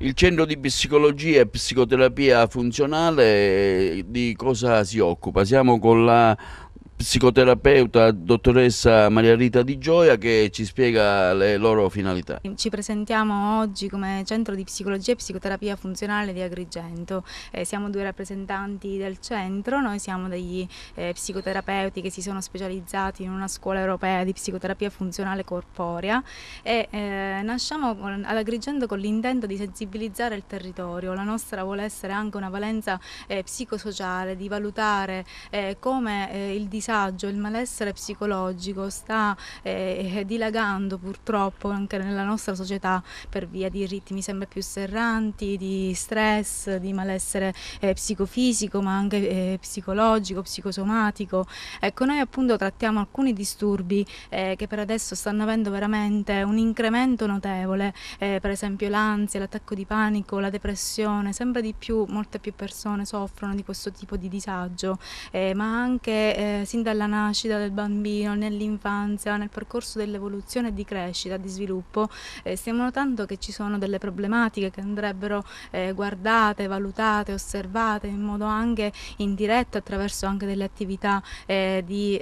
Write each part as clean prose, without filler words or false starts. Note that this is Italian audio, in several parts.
Il centro di psicologia e psicoterapia funzionale di cosa si occupa? Siamo con la psicoterapeuta dottoressa Maria Rita Di Gioia che ci spiega le loro finalità. Ci presentiamo oggi come Centro di Psicologia e Psicoterapia Funzionale di Agrigento. Siamo due rappresentanti del centro, noi siamo degli psicoterapeuti che si sono specializzati in una scuola europea di psicoterapia funzionale corporea e nasciamo ad Agrigento con l'intento di sensibilizzare il territorio. La nostra vuole essere anche una valenza psicosociale, di valutare come il disagio, il malessere psicologico sta dilagando purtroppo anche nella nostra società per via di ritmi sempre più serranti, di stress, di malessere psicofisico ma anche psicologico, psicosomatico. Ecco, noi appunto trattiamo alcuni disturbi che per adesso stanno avendo veramente un incremento notevole, per esempio l'ansia, l'attacco di panico, la depressione, sempre di più molte più persone soffrono di questo tipo di disagio, ma anche sin dalla nascita del bambino, nell'infanzia, nel percorso dell'evoluzione e di crescita, di sviluppo, stiamo notando che ci sono delle problematiche che andrebbero guardate, valutate, osservate in modo anche indiretto attraverso anche delle attività di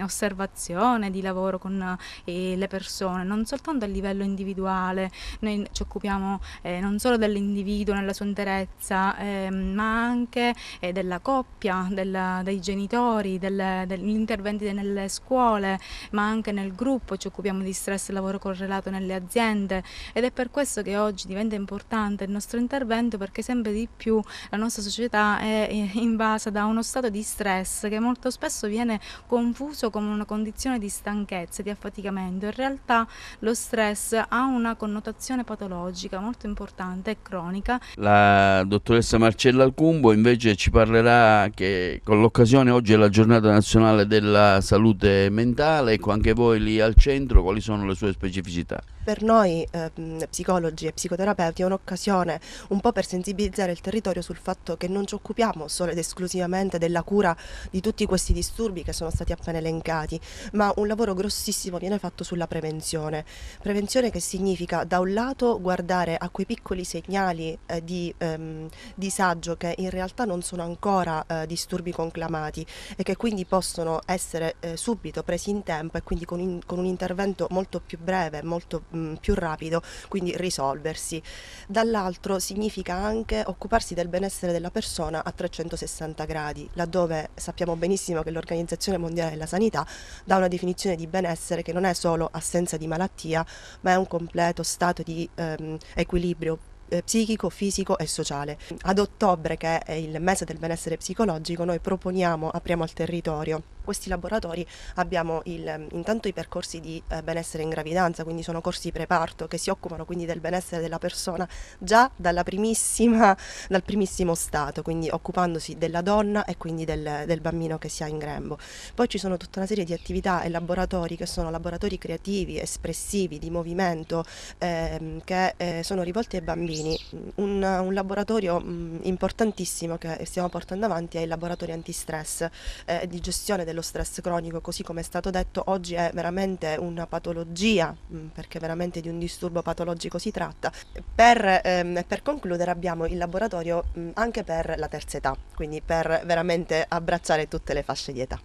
osservazione, di lavoro con le persone, non soltanto a livello individuale. Noi ci occupiamo non solo dell'individuo nella sua interezza, ma anche della coppia, dei genitori, degli interventi nelle scuole, ma anche nel gruppo. Ci occupiamo di stress e lavoro correlato nelle aziende ed è per questo che oggi diventa importante il nostro intervento, perché sempre di più la nostra società è invasa da uno stato di stress che molto spesso viene confuso come una condizione di stanchezza, di affaticamento. In realtà lo stress ha una connotazione patologica molto importante e cronica. La dottoressa Marcella Cumbo invece ci parlerà che con l'occasione oggi è la giornata nazionale della salute mentale, ecco anche voi lì al centro quali sono le sue specificità? Per noi psicologi e psicoterapeuti è un'occasione un po' per sensibilizzare il territorio sul fatto che non ci occupiamo solo ed esclusivamente della cura di tutti questi disturbi che sono stati appena elencati, ma un lavoro grossissimo viene fatto sulla prevenzione. Prevenzione che significa da un lato guardare a quei piccoli segnali di disagio che in realtà non sono ancora disturbi conclamati e che quindi possono essere subito presi in tempo e quindi con un intervento molto più breve, molto più rapido, quindi risolversi. Dall'altro significa anche occuparsi del benessere della persona a 360 gradi, laddove sappiamo benissimo che l'Organizzazione Mondiale della Sanità dà una definizione di benessere che non è solo assenza di malattia, ma è un completo stato di equilibrio psichico, fisico e sociale. Ad ottobre, che è il mese del benessere psicologico, noi apriamo al territorio questi laboratori. Abbiamo intanto i percorsi di benessere in gravidanza, quindi sono corsi preparto che si occupano quindi del benessere della persona già dal primissimo stato, quindi occupandosi della donna e quindi del bambino che si ha in grembo. Poi ci sono tutta una serie di attività e laboratori che sono laboratori creativi, espressivi, di movimento, che sono rivolti ai bambini. Un laboratorio importantissimo che stiamo portando avanti è il laboratorio antistress, di gestione dello stress cronico. Così come è stato detto, oggi è veramente una patologia, perché veramente di un disturbo patologico si tratta. Per concludere abbiamo il laboratorio anche per la terza età, quindi per veramente abbracciare tutte le fasce di età.